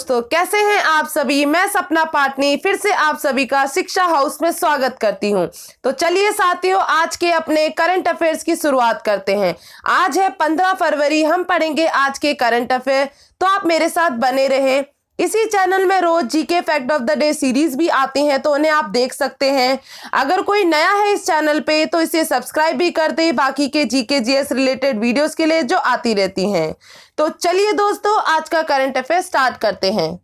दोस्तों, कैसे हैं आप सभी। मैं सपना पाटनी फिर से आप सभी का शिक्षा हाउस में स्वागत करती हूं। तो चलिए साथियों, आज के अपने करंट अफेयर्स की शुरुआत करते हैं। आज है 15 फरवरी, हम पढ़ेंगे आज के करंट अफेयर। तो आप मेरे साथ बने रहें। इसी चैनल में रोज GK fact of the day series भी आती हैं, तो उन्हें आप देख सकते हैं। अगर कोई नया है इस चैनल पे तो इसे सब्सक्राइब भी कर दे, बाकी के जीके जीएस रिलेटेड वीडियोस के लिए जो आती रहती हैं। तो चलिए दोस्तों, आज का करंट अफेयर स्टार्ट करते हैं।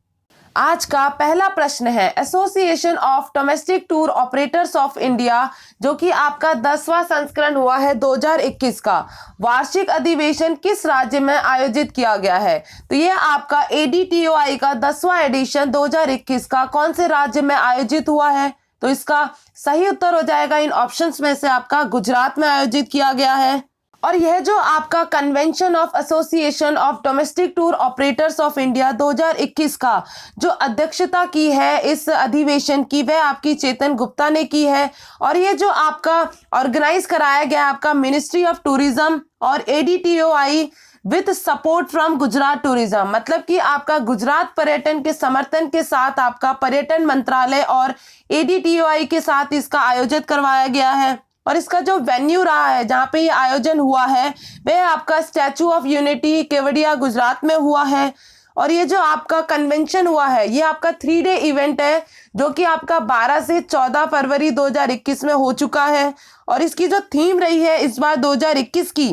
आज का पहला प्रश्न है, association of domestic tour operators of India, जो कि आपका 10वां संस्करण हुआ है 2021 का, वार्षिक अधिवेशन किस राज्य में आयोजित किया गया है। तो ये आपका एडीटीओआई का 10वां एडिशन 2021 का कौन से राज्य में आयोजित हुआ है। तो इसका सही उत्तर हो जाएगा इन ऑप्शंस में से आपका गुजरात में आयोजित किया गया है। और यह जो आपका convention of association of domestic tour operators of India 2021 का जो अध्यक्षता की है इस अधिवेशन की, वह आपकी चेतन गुप्ता ने की है। और ये जो आपका ऑर्गेनाइज कराया गया आपका मिनिस्ट्री ऑफ टूरिज्म और ADTOI with support from Gujarat tourism, मतलब कि आपका गुजरात पर्यटन के समर्थन के साथ आपका पर्यटन मंत्रालय और एडीटीओआई के साथ इसका आयोजित करवाया गया है। और इसका जो वेन्यू रहा है जहाँ पे ये आयोजन हुआ है वह आपका statue of unity Kevadia Gujarat में हुआ है। और ये जो आपका कन्वेंशन हुआ है ये आपका 3 डे इवेंट है, जो कि आपका 12 से 14 फरवरी 2021 में हो चुका है। और इसकी जो थीम रही है इस बार 2021 की,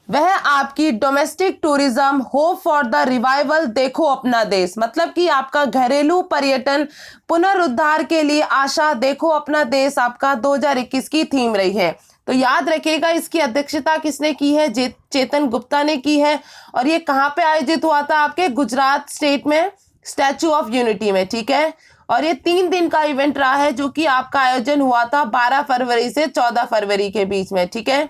वह आपकी domestic tourism hope for the revival, देखो अपना देश, मतलब कि आपका घरेलू पर्यटन पुनरुद्धार के लिए आशा, देखो अपना देश आपका 2021 की थीम रही है। तो याद रखिएगा इसकी अध्यक्षता किसने की है, चेतन गुप्ता ने की है। और ये कहाँ पे आयोजित हुआ था, आपके गुजरात स्टेट में स्टैचू ऑफ यूनिटी में, ठीक है। और ये 3 दिन का इवेंट रहा है, जो कि आपका आयोजन हुआ था 12 फरवरी से 14 फरवरी के बीच में, ठीक है।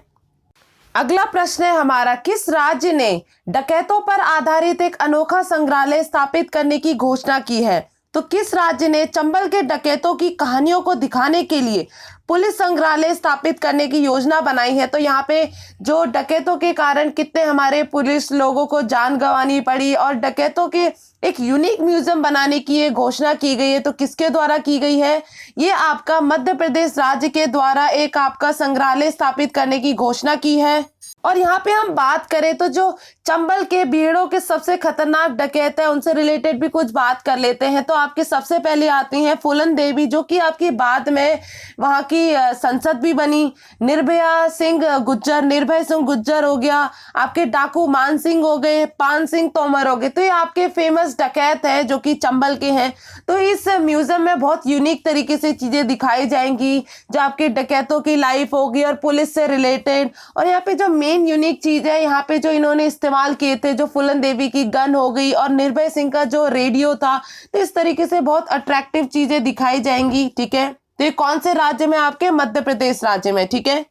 अगला प्रश्न है हमारा, किस राज्य ने डकैतों पर आधारित एक अनोखा संग्रहालय स्थापित करने की घोषणा की है। तो किस राज्य ने चंबल के डकैतों की कहानियों को दिखाने के लिए पुलिस संग्रहालय स्थापित करने की योजना बनाई है। तो यहाँ पे जो डकैतों के कारण कितने हमारे पुलिस लोगों को जान गंवानी पड़ी और डकैतों के एक यूनिक म्यूजियम बनाने की ये घोषणा की गई है। तो किसके द्वारा की गई है, ये आपका मध्य प्रदेश राज्य के द्वारा एक आपका संग्रहालय स्थापित करने की घोषणा की है। और यहाँ पे हम बात करें तो जो चंबल के भीड़ों के सबसे खतरनाक डकैत है उनसे रिलेटेड भी कुछ बात कर लेते हैं। तो आपके सबसे पहले आती हैं फूलन देवी, जो कि आपकी बाद में वहाँ की संसद भी बनी। निर्भय सिंह गुज्जर हो गया, आपके डाकू मान सिंह हो गए, पान सिंह तोमर हो गए। तो ये आपके फेमस डकैत हैं जो कि चंबल के हैं। तो इस म्यूजियम में बहुत यूनिक तरीके से चीजें दिखाई जाएंगी, जो आपके डकैतों की लाइफ होगी और पुलिस से रिलेटेड। और यहाँ पे जो मेन यूनिक चीज है, यहाँ पे जो इन्होंने इस्तेमाल किए थे, जो फूलन देवी की गन हो गई और निर्भय सिंह का जो रेडियो था, तो इस तरीके से बहुत अट्रैक्टिव चीजें दिखाई जाएंगी, ठीक है। तो ये कौन से राज्य में, आपके मध्य प्रदेश राज्य में, ठीक है।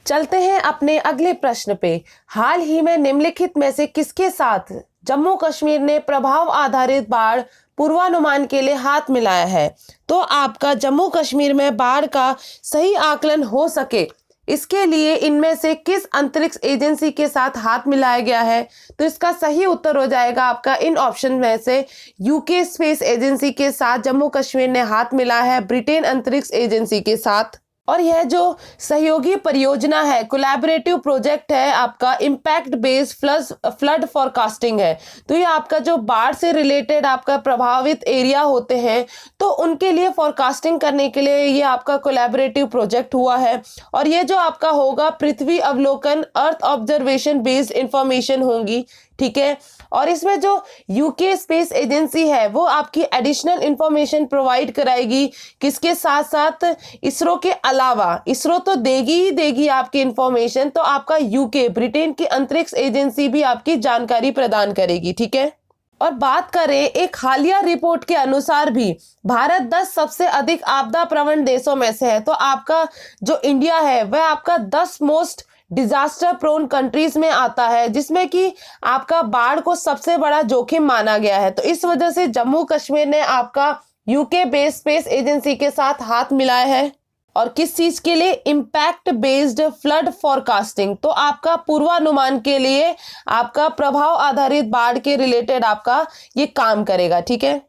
चलते हैं अपने अगले प्रश्न पे। हाल ही में निम्नलिखित में से किसके साथ जम्मू कश्मीर ने प्रभाव आधारित बाढ़ पूर्वानुमान के लिए हाथ मिलाया है। तो आपका जम्मू कश्मीर में बाढ़ का सही आकलन हो सके, इसके लिए इनमें से किस अंतरिक्ष एजेंसी के साथ हाथ मिलाया गया है। तो इसका सही उत्तर हो जाएगा आपका इन ऑप्शन में से यूके स्पेस एजेंसी के साथ जम्मू कश्मीर ने हाथ मिलाया है, ब्रिटेन अंतरिक्ष एजेंसी के साथ। और यह जो सहयोगी परियोजना है, कोलैबोरेटिव प्रोजेक्ट है, आपका इम्पैक्ट बेस्ड फ्लड फॉरकास्टिंग है। तो ये आपका जो बाढ़ से रिलेटेड आपका प्रभावित एरिया होते हैं, तो उनके लिए फॉरकास्टिंग करने के लिए ये आपका कोलैबोरेटिव प्रोजेक्ट हुआ है। और ये जो आपका होगा पृथ्वी अवलोकन, अर्थ ऑब्जर्वेशन बेस्ड इंफॉर्मेशन होंगी, ठीक है। और इसमें जो यूके स्पेस एजेंसी है वो आपकी एडिशनल इंफॉर्मेशन प्रोवाइड कराएगी, किसके साथ साथ इसरो के अलावा। इसरो तो देगी ही देगी आपकी इंफॉर्मेशन, तो आपका यूके ब्रिटेन की अंतरिक्ष एजेंसी भी आपकी जानकारी प्रदान करेगी, ठीक है। और बात करें एक हालिया रिपोर्ट के अनुसार भी भारत 10 सबसे अधिक आपदा प्रवण देशों में से है। तो आपका जो इंडिया है वह आपका 10 मोस्ट डिजास्टर प्रोन कंट्रीज में आता है, जिसमें कि आपका बाढ़ को सबसे बड़ा जोखिम माना गया है। तो इस वजह से जम्मू कश्मीर ने आपका यूके बेस्ड स्पेस एजेंसी के साथ हाथ मिलाया है। और किस चीज के लिए? Impact based flood forecasting. तो आपका पूर्वानुमान के लिए आपका प्रभाव आधारित बाढ़ के रिलेटेड आपका ये काम करेगा। ठीक है,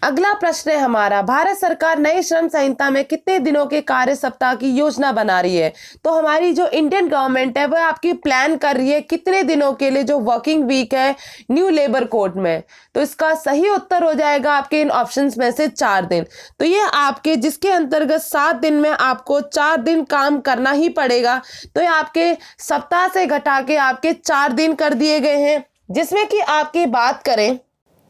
अगला प्रश्न है हमारा, भारत सरकार नई श्रम संहिता में कितने दिनों के कार्य सप्ताह की योजना बना रही है? तो हमारी जो इंडियन गवर्नमेंट है वह आपकी प्लान कर रही है कितने दिनों के लिए जो वर्किंग वीक है न्यू लेबर कोड में। तो इसका सही उत्तर हो जाएगा आपके इन ऑप्शंस में से 4 दिन। तो ये आपके जिसके अंतर्गत 7 दिन में आपको 4 दिन काम करना ही पड़ेगा, तो ये आपके सप्ताह से घटा के आपके 4 दिन कर दिए गए हैं, जिसमें कि आपकी बात करें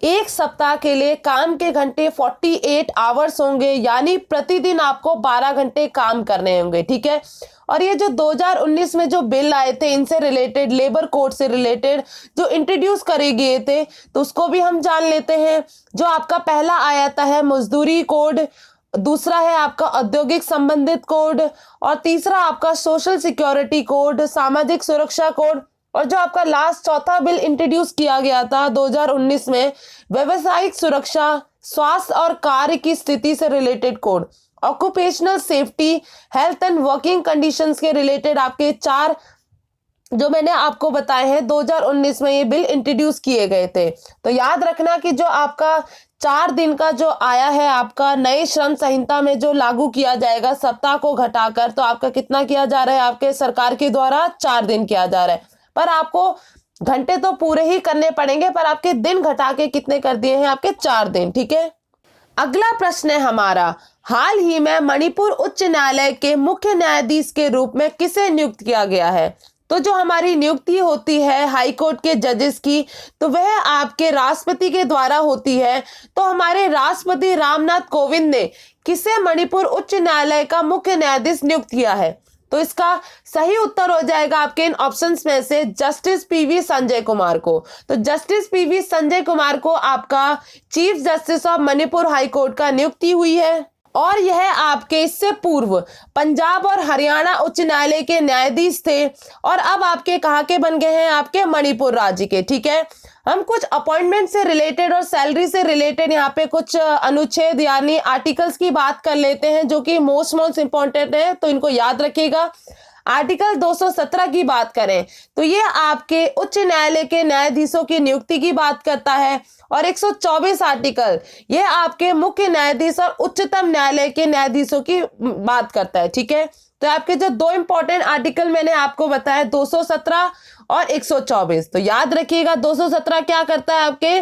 एक सप्ताह के लिए काम के घंटे 48 आवर्स होंगे, यानी प्रतिदिन आपको 12 घंटे काम करने होंगे। ठीक है, और ये जो 2019 में जो बिल आए थे इनसे रिलेटेड, लेबर कोड से रिलेटेड जो इंट्रोड्यूस करे गए थे, तो उसको भी हम जान लेते हैं। जो आपका पहला आया था है मजदूरी कोड, दूसरा है आपका औद्योगिक संबंधित कोड, और तीसरा आपका सोशल सिक्योरिटी कोड, सामाजिक सुरक्षा कोड, और जो आपका लास्ट चौथा बिल इंट्रोड्यूस किया गया था 2019 में, व्यवसायिक सुरक्षा, स्वास्थ्य और कार्य की स्थिति से related code, occupational safety, health and working conditions के रिलेटेड आपके 4 जो मैंने आपको बताए हैं 2019 में ये बिल इंट्रोड्यूस किए गए थे। तो याद रखना कि जो आपका 4 दिन का जो आया है आपका नई श्रम संहिता में जो लागू किया जाएगा सप्ताह को घटाकर, तो आपका कितना किया जा रहा है? आपके सरकार के द्वारा 4 दिन किया जा रहा है, पर आपको घंटे तो पूरे ही करने पड़ेंगे, पर आपके दिन घटा के कितने कर दिए हैं? आपके 4 दिन। ठीक है, अगला प्रश्न है हमारा, हाल ही में मणिपुर उच्च न्यायालय के मुख्य न्यायाधीश के रूप में किसे नियुक्त किया गया है? तो जो हमारी नियुक्ति होती है हाई कोर्ट के जजेस की, तो वह आपके राष्ट्रपति के द्वारा होती है। तो हमारे राष्ट्रपति रामनाथ कोविंद ने किसे मणिपुर उच्च न्यायालय का मुख्य न्यायाधीश नियुक्त किया है? तो इसका सही उत्तर हो जाएगा आपके इन ऑप्शंस में से जस्टिस पीवी संजय कुमार को। तो जस्टिस पीवी संजय कुमार को आपका chief justice of Manipur high court का नियुक्ति हुई है, और यह आपके इससे पूर्व पंजाब और हरियाणा उच्च न्यायालय के न्यायाधीश थे, और अब आपके कहाँ के बन गए हैं? आपके मणिपुर राज्य के। ठीक है, हम कुछ अपॉइंटमेंट से रिलेटेड और सैलरी से रिलेटेड यहाँ पे कुछ अनुच्छेद यानी आर्टिकल्स की बात कर लेते हैं, जो कि मोस्ट इंपॉर्टेंट है, तो इनको याद रखिएगा। आर्टिकल 217 की बात करें तो ये आपके उच्च न्यायालय के न्यायाधीशों की नियुक्ति की बात करता है, और 124 आर्टिकल ये आपके मुख्य न्यायाधीश और उच्चतम न्यायालय के न्यायाधीशों की बात करता है। ठीक है, तो आपके जो 2 इंपॉर्टेंट आर्टिकल मैंने आपको बताया 217 और 124, तो याद रखिएगा 217 क्या करता है? आपके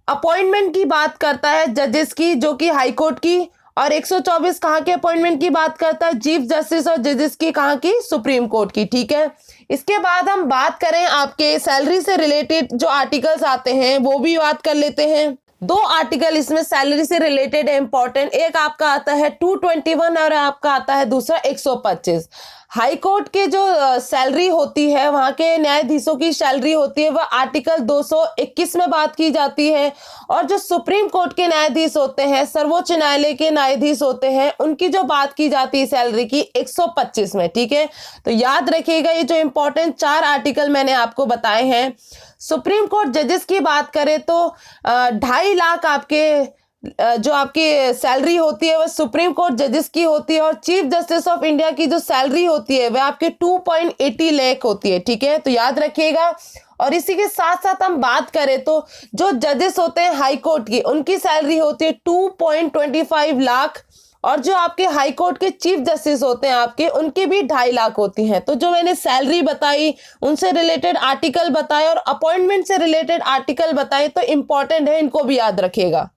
अपॉइंटमेंट की बात करता है जजेस की, जो कि हाई कोर्ट की, और 124 कहाँ के अपॉइंटमेंट की बात करता है? चीफ जस्टिस और जजेस की, कहाँ की? सुप्रीम कोर्ट की। ठीक है, इसके बाद हम बात करें आपके सैलरी से रिलेटेड जो आर्टिकल्स आते हैं वो भी बात कर लेते हैं। 2 आर्टिकल इसमें सैलरी से रिलेटेड है इंपॉर्टेंट, एक आपका आता है 221 और आपका आता है दूसरा 125। हाई कोर्ट के जो सैलरी होती है, वहां के न्यायाधीशों की सैलरी होती है, वह आर्टिकल 221 में बात की जाती है, और जो सुप्रीम कोर्ट के न्यायाधीश होते हैं, सर्वोच्च न्यायालय के न्यायाधीश होते हैं, उनकी जो बात की जाती है सैलरी की 125 में। ठीक है, तो याद रखिएगा ये जो इंपॉर्टेंट 4 आर्टिकल मैंने आपको बताए हैं। सुप्रीम कोर्ट जजेस की बात करें तो 2.5 लाख आपके जो आपकी सैलरी होती है वह सुप्रीम कोर्ट जजेस की होती है, और चीफ जस्टिस ऑफ इंडिया की जो सैलरी होती है वह आपके 2.80 लाख होती है। ठीक है, तो याद रखिएगा। और इसी के साथ साथ हम बात करें तो जो जजेस होते हैं हाई कोर्ट की, उनकी सैलरी होती है 2.25 लाख, और जो आपके हाई कोर्ट के चीफ जस्टिस होते हैं आपके, उनकी भी 2.5 लाख होती हैं। तो जो मैंने सैलरी बताई, उनसे रिलेटेड आर्टिकल बताए, और अपॉइंटमेंट से रिलेटेड आर्टिकल बताए, तो इंपॉर्टेंट है, इनको भी याद रखिएगा।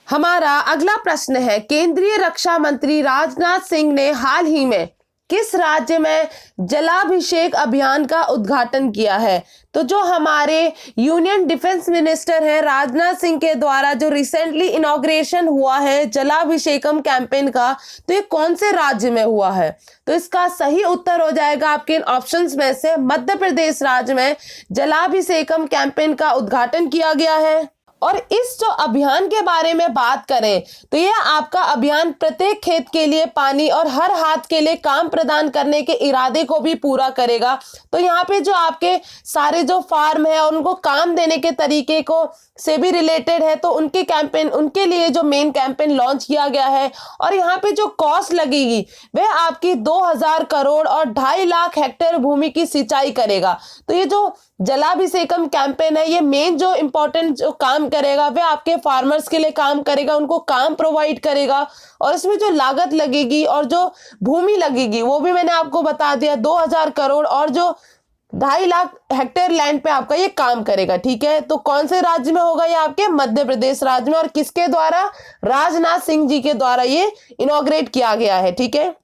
हमारा अगला प्रश्न है, केंद्रीय रक्षा मंत्री राजनाथ सिंह ने हाल ही में किस राज्य में जलाभिषेक अभियान का उद्घाटन किया है? तो जो हमारे यूनियन डिफेंस मिनिस्टर हैं राजनाथ सिंह के द्वारा जो रिसेंटली इनॉग्रेशन हुआ है जलाभिषेकम कैंपेन का, तो ये कौन से राज्य में हुआ है? तो इसका सही उत्तर हो जाएगा आपके इन ऑप्शंस में से मध्य प्रदेश राज्य में जलाभिषेकम कैंपेन का उद्घाटन किया गया है। और इस जो अभियान के बारे में बात करें तो यह आपका अभियान प्रत्येक खेत के लिए पानी और हर हाथ के लिए काम प्रदान करने के इरादे को भी पूरा करेगा। तो यहाँ पे जो आपके सारे जो फार्म है उनको काम देने के तरीके को से भी रिलेटेड है, तो उनके कैंपेन, उनके लिए जो मेन कैंपेन लॉन्च किया गया है। और यहाँ पे जो कॉस्ट लगेगी वह आपकी 2000 करोड़ और 2.5 लाख हेक्टेयर भूमि की सिंचाई करेगा। तो ये जो जलाभिषेकम कैंपेन है, ये मेन जो इंपॉर्टेंट जो काम करेगा वह आपके फार्मर्स के लिए काम करेगा, उनको काम प्रोवाइड करेगा। और इसमें जो लागत लगेगी और जो भूमि लगेगी वो भी मैंने आपको बता दिया, 2000 करोड़ और जो 2.5 लाख हेक्टेयर लैंड पे आपका ये काम करेगा। ठीक है, तो कौन से राज्य में होगा ये? आपके मध्य प्रदेश राज्य में। और किसके द्वारा? राजनाथ सिंह जी के द्वारा ये इनॉग्रेट किया गया है। ठीक है,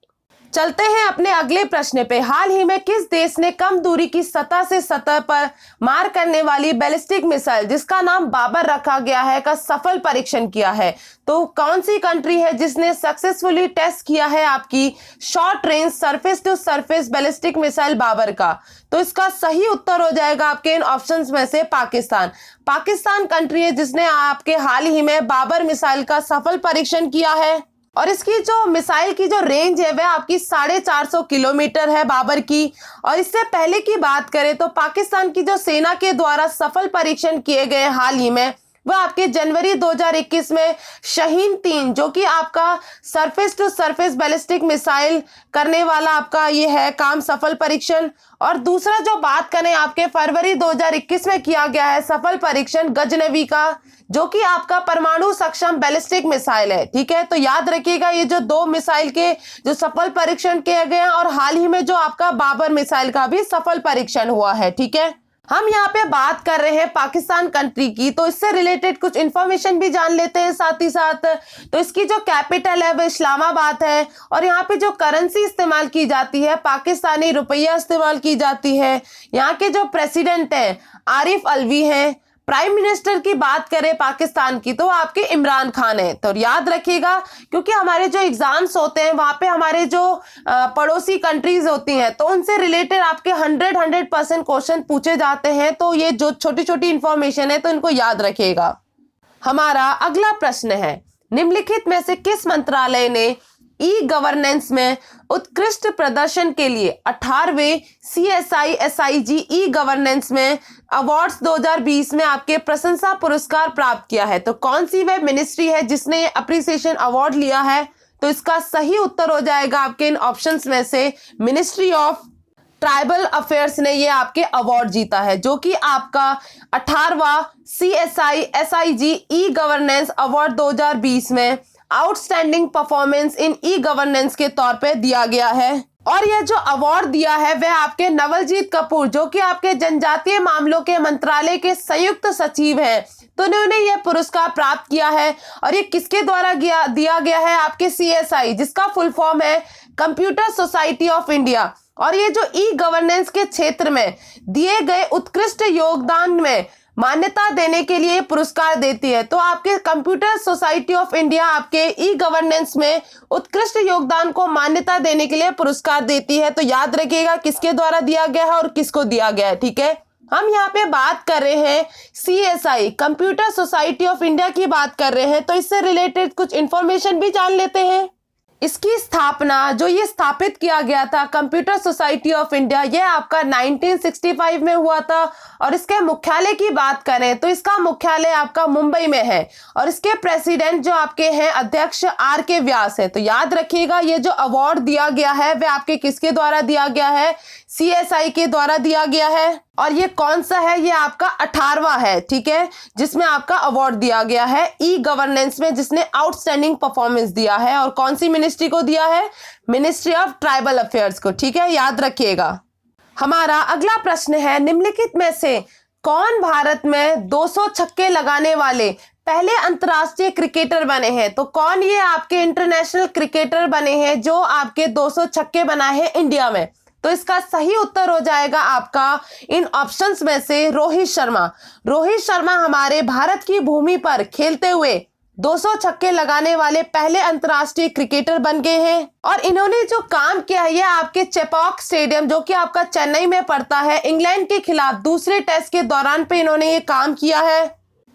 चलते हैं अपने अगले प्रश्न पे। हाल ही में किस देश ने कम दूरी की सतह से सतह पर मार करने वाली बैलिस्टिक मिसाइल जिसका नाम बाबर रखा गया है का सफल परीक्षण किया है? तो कौन सी कंट्री है जिसने सक्सेसफुली टेस्ट किया है आपकी short range surface to surface ballistic missile Babur का? तो इसका सही उत्तर हो जाएगा आपके इन ऑप्शंस में से पाकिस्तान। पाकिस्तान कंट्री है जिसने आपके हाल ही में बाबर मिसाइल का सफल परीक्षण किया है। और इसकी जो मिसाइल की जो रेंज है वह आपकी 450 किलोमीटर है बाबर की। और इससे पहले की बात करें तो पाकिस्तान की जो सेना के द्वारा सफल परीक्षण किए गए हाल ही में वह आपके जनवरी 2021 में शाहीन 3 जो कि आपका surface to surface ballistic missile करने वाला आपका ये है काम सफल परीक्षण। और दूसरा जो बात करें आपके फरवरी 2021 में किया गया है सफल परीक्षण गजनवी का, जो कि आपका परमाणु सक्षम बैलिस्टिक मिसाइल है। ठीक है, तो याद रखिएगा ये जो 2 मिसाइल के जो सफल परीक्षण किए गए हैं और हाल ही में जो आपका बाबर मिसाइल का भी सफल परीक्षण हुआ है। ठीक है, हम यहाँ पे बात कर रहे हैं पाकिस्तान कंट्री की, तो इससे रिलेटेड कुछ इंफॉर्मेशन भी जान लेते हैं साथ ही साथ। तो इसकी जो कैपिटल है वो इस्लामाबाद है और यहाँ पे जो करेंसी इस्तेमाल की जाती है पाकिस्तानी रुपया इस्तेमाल की जाती है। यहाँ के जो प्रेसिडेंट हैं आरिफ अलवी हैं। प्राइम मिनिस्टर की बात करें पाकिस्तान की तो आपके इमरान खान है। तो याद रखिएगा क्योंकि हमारे जो एग्जाम्स होते हैं वहां पे हमारे जो पड़ोसी कंट्रीज होती हैं तो उनसे रिलेटेड आपके 100% क्वेश्चन पूछे जाते हैं। तो ये जो छोटी छोटी इंफॉर्मेशन है तो इनको याद रखिएगा। हमारा अगला प्रश्न है, निम्नलिखित में से किस मंत्रालय ने ई गवर्नेंस में उत्कृष्ट प्रदर्शन के लिए 18वें CSI/SIG ई गवर्नेंस में अवार्ड्स 2020 में आपके प्रशंसा पुरस्कार प्राप्त किया है? तो कौन सी वह मिनिस्ट्री है जिसने अप्रिसिएशन अवार्ड लिया है? तो इसका सही उत्तर हो जाएगा आपके इन ऑप्शंस में से मिनिस्ट्री ऑफ ट्राइबल अफेयर्स ने ये आपके अवार्ड जीता है, जो कि आपका 18वां CSI/SIG ई गवर्नेंस अवार्ड 2020 में outstanding performance in e governance के तौर पे दिया गया है। और यह जो अवार्ड दिया है वह आपके नवलजीत कपूर जो कि आपके जनजातीय मामलों के मंत्रालय के संयुक्त सचिव हैं, तो उन्होंने यह पुरस्कार प्राप्त किया है। और ये किसके द्वारा दिया गया है? आपके CSI, जिसका फुल फॉर्म है कंप्यूटर सोसाइटी ऑफ इंडिया। और ये जो ई गवर्नेंस के क्षेत्र में दिए गए उत्कृष्ट योगदान में मान्यता देने के लिए पुरस्कार देती है। तो आपके कंप्यूटर सोसाइटी ऑफ इंडिया आपके ई गवर्नेंस में उत्कृष्ट योगदान को मान्यता देने के लिए पुरस्कार देती है। तो याद रखिएगा किसके द्वारा दिया गया है और किसको दिया गया है। ठीक है, हम यहाँ पे बात कर रहे हैं CSI computer society of India की बात कर रहे हैं, तो इससे रिलेटेड कुछ इंफॉर्मेशन भी जान लेते हैं। इसकी स्थापना जो ये स्थापित किया गया था कंप्यूटर सोसाइटी ऑफ इंडिया, यह आपका 1965 में हुआ था। और इसके मुख्यालय की बात करें तो इसका मुख्यालय आपका मुंबई में है और इसके प्रेसिडेंट जो आपके हैं अध्यक्ष RK व्यास है। तो याद रखिएगा ये जो अवार्ड दिया गया है वह आपके किसके द्वारा दिया गया है? CSI के द्वारा दिया गया है। और ये कौन सा है? ये आपका 18वां है। ठीक है, जिसमें आपका अवार्ड दिया गया है ई गवर्नेंस में, जिसने आउटस्टैंडिंग परफॉर्मेंस दिया है। और कौन सी मिनिस्ट्री को दिया है? मिनिस्ट्री ऑफ ट्राइबल अफेयर्स को। ठीक है, याद रखिएगा। हमारा अगला प्रश्न है, निम्नलिखित में से कौन भारत में 200 छक्के लगाने वाले पहले अंतर्राष्ट्रीय क्रिकेटर बने हैं? तो कौन ये आपके इंटरनेशनल क्रिकेटर बने हैं जो आपके 200 छक्के बनाए हैं इंडिया में? तो इसका सही उत्तर हो जाएगा आपका इन ऑप्शंस में से रोहित शर्मा। रोहित शर्मा हमारे भारत की भूमि पर खेलते हुए 200 छक्के लगाने वाले पहले अंतर्राष्ट्रीय क्रिकेटर बन गए हैं। और इन्होंने जो काम किया है ये आपके चेपॉक स्टेडियम जो कि आपका चेन्नई में पड़ता है, इंग्लैंड के खिलाफ दूसरे टेस्ट के दौरान पे इन्होंने ये काम किया है।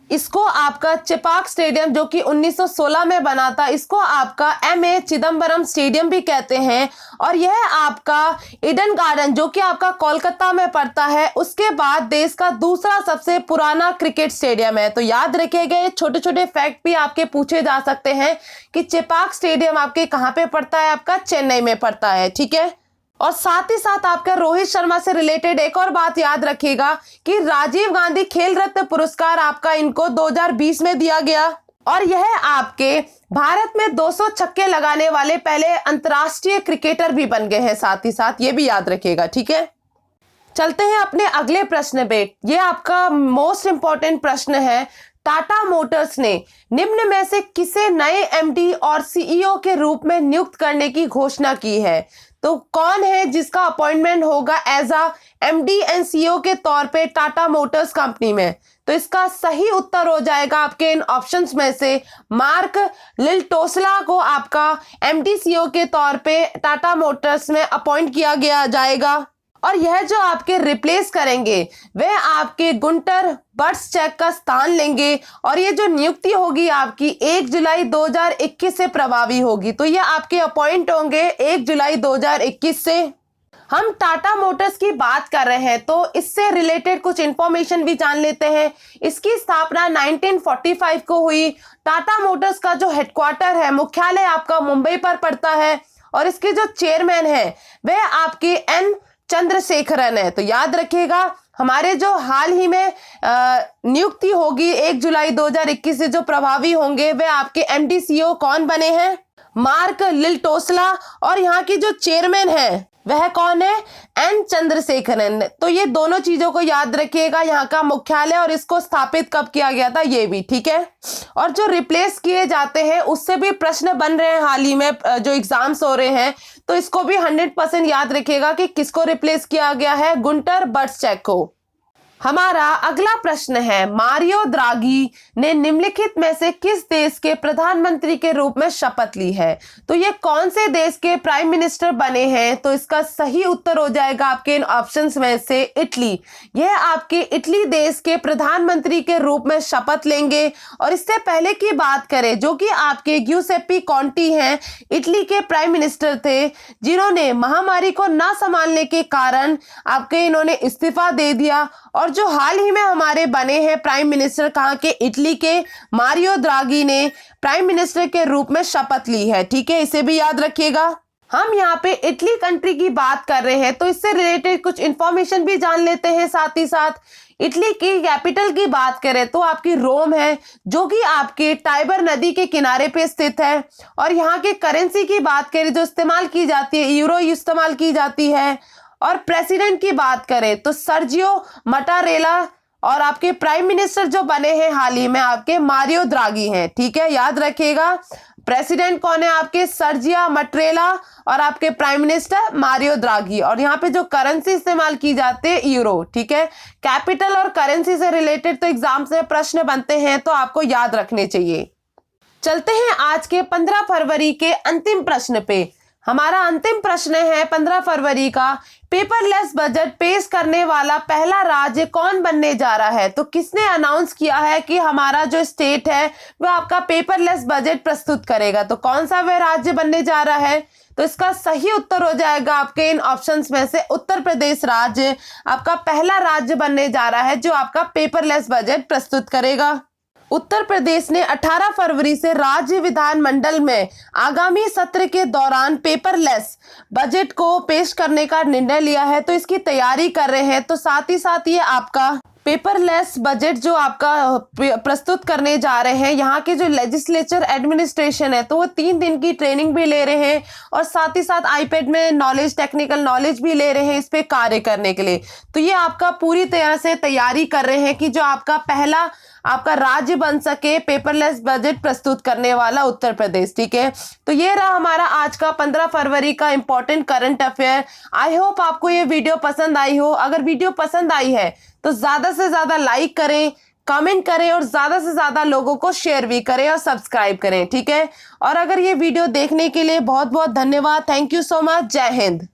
इसको आपका चेपाक स्टेडियम जो कि 1916 में बना था, इसको आपका M.A. चिदम्बरम स्टेडियम भी कहते हैं। और यह आपका ईडन गार्डन जो कि आपका कोलकाता में पड़ता है, उसके बाद देश का दूसरा सबसे पुराना क्रिकेट स्टेडियम है। तो याद रखिएगा, ये छोटे छोटे फैक्ट भी आपके पूछे जा सकते हैं कि चेपाक स्टेडियम आपके कहाँ पे पड़ता है, आपका चेन्नई में पड़ता है। ठीक है, और साथ ही साथ आपका रोहित शर्मा से रिलेटेड एक और बात याद रखिएगा कि राजीव गांधी खेल रत्न पुरस्कार आपका इनको 2020 में दिया गया, और यह आपके भारत में 200 छक्के लगाने वाले पहले अंतर्राष्ट्रीय क्रिकेटर भी बन गए हैं। साथ ही साथ ये भी याद रखिएगा। ठीक है, चलते हैं अपने अगले प्रश्न पे। ये आपका मोस्ट इंपॉर्टेंट प्रश्न है। टाटा मोटर्स ने निम्न में से किसे नए MD और CEO के रूप में नियुक्त करने की घोषणा की है? तो कौन है जिसका अपॉइंटमेंट होगा as a MD and CEO के तौर पे टाटा मोटर्स कंपनी में? तो इसका सही उत्तर हो जाएगा आपके इन ऑप्शंस में से मार्क लिल्टोसला को आपका MD CEO के तौर पे टाटा मोटर्स में अपॉइंट किया गया जाएगा। और यह जो आपके रिप्लेस करेंगे वह आपके गुंटर बर्ट्सचेक का स्थान लेंगे, और ये जो नियुक्ति होगी आपकी 1 जुलाई 2021 से प्रभावी होगी। तो ये आपके अपॉइंट होंगे 1 जुलाई 2021 से। हम टाटा मोटर्स की बात कर रहे हैं तो इससे रिलेटेड कुछ इंफॉर्मेशन भी जान लेते हैं। इसकी स्थापना 1945 को हुई। टाटा मोटर्स का जो हेडक्वार्टर है, मुख्यालय आपका मुंबई पर पड़ता है, और इसके जो चेयरमैन है वह आपके N चंद्रशेखरन है। तो याद रखिएगा, हमारे जो हाल ही में नियुक्ति होगी 1 जुलाई 2021 से जो प्रभावी होंगे वे आपके MD CEO कौन बने हैं? मार्क लिल्टोसला। और यहाँ की जो चेयरमैन है वह कौन है? N चंद्रशेखरन। तो ये दोनों चीजों को याद रखिएगा, यहाँ का मुख्यालय और इसको स्थापित कब किया गया था ये भी। ठीक है, और जो रिप्लेस किए जाते हैं उससे भी प्रश्न बन रहे हैं हाल ही में जो एग्जाम्स हो रहे हैं, तो इसको भी 100% याद रखिएगा कि किसको रिप्लेस किया गया है? गुंटर बर्ट्सचेक को। हमारा अगला प्रश्न है, मारियो द्रागी ने निम्नलिखित में से किस देश के प्रधानमंत्री के रूप में शपथ ली है? तो ये कौन से देश के प्राइम मिनिस्टर बने हैं? तो इसका सही उत्तर हो जाएगा आपके इन ऑप्शंस में से इटली। यह आपके इटली देश के प्रधानमंत्री के रूप में शपथ लेंगे। और इससे पहले की बात करें जो कि आपके ग्यूसेप्पी कॉन्टी हैं, इटली के प्राइम मिनिस्टर थे, जिन्होंने महामारी को न संभालने के कारण आपके इन्होंने इस्तीफा दे दिया। और जो हाल ही में हमारे बने हैं प्राइम मिनिस्टर कहाँ के? इटली के मारियो द्रागी ने प्राइम मिनिस्टर के रूप में शपथ ली है। ठीक है, इसे भी याद रखिएगा। हम यहाँ पे इटली कंट्री की बात कर रहे हैं तो इससे रिलेटेड कुछ इंफॉर्मेशन भी जान लेते हैं। साथ ही साथ इटली की कैपिटल की बात करें तो आपकी रोम है, जो कि आपके टाइबर नदी के किनारे पे स्थित है। और यहाँ के करेंसी की बात करें जो इस्तेमाल की जाती है, यूरो इस्तेमाल की जाती है। और प्रेसिडेंट की बात करें तो सर्जियो मटारेला। और आपके प्राइम मिनिस्टर जो बने हैं हाल ही में आपके मारियो द्रागी हैं। ठीक है, याद रखिएगा, प्रेसिडेंट कौन है आपके? सर्जिया मटरेला, और आपके प्राइम मिनिस्टर मारियो द्रागी। और यहाँ पे जो करेंसी इस्तेमाल की जाती है यूरो। ठीक है, कैपिटल और करेंसी से रिलेटेड तो एग्जाम्स में प्रश्न बनते हैं तो आपको याद रखने चाहिए। चलते हैं आज के 15 फरवरी के अंतिम प्रश्न पे। हमारा अंतिम प्रश्न है 15 फरवरी का, पेपरलेस बजट पेश करने वाला पहला राज्य कौन बनने जा रहा है? तो किसने अनाउंस किया है कि हमारा जो स्टेट है वो आपका पेपरलेस बजट प्रस्तुत करेगा? तो कौन सा वह राज्य बनने जा रहा है? तो इसका सही उत्तर हो जाएगा आपके इन ऑप्शंस में से उत्तर प्रदेश राज्य आपका पहला राज्य बनने जा रहा है जो आपका पेपरलेस बजट प्रस्तुत करेगा। उत्तर प्रदेश ने 18 फरवरी से राज्य विधानमंडल में आगामी सत्र के दौरान पेपरलेस बजट को पेश करने का निर्णय लिया है, तो इसकी तैयारी कर रहे हैं। तो साथ ही साथ ये आपका पेपरलेस बजट जो आपका प्रस्तुत करने जा रहे हैं, यहाँ के जो लेजिस्लेचर एडमिनिस्ट्रेशन है तो वो 3 दिन की ट्रेनिंग भी ले रहे हैं, और साथ ही साथ आईपैड में नॉलेज, टेक्निकल नॉलेज भी ले रहे हैं इस पे कार्य करने के लिए। तो ये आपका पूरी तरह से तैयारी कर रहे हैं कि जो आपका पहला आपका राज्य बन सके पेपरलेस बजट प्रस्तुत करने वाला उत्तर प्रदेश। ठीक है, तो ये रहा हमारा आज का 15 फरवरी का important current affair. I hope आपको ये वीडियो पसंद आई हो। अगर वीडियो पसंद आई है तो ज्यादा से ज्यादा लाइक करें, कमेंट करें, और ज्यादा से ज्यादा लोगों को शेयर भी करें और सब्सक्राइब करें। ठीक है, और अगर ये वीडियो देखने के लिए बहुत बहुत धन्यवाद। Thank you so much. जय हिंद।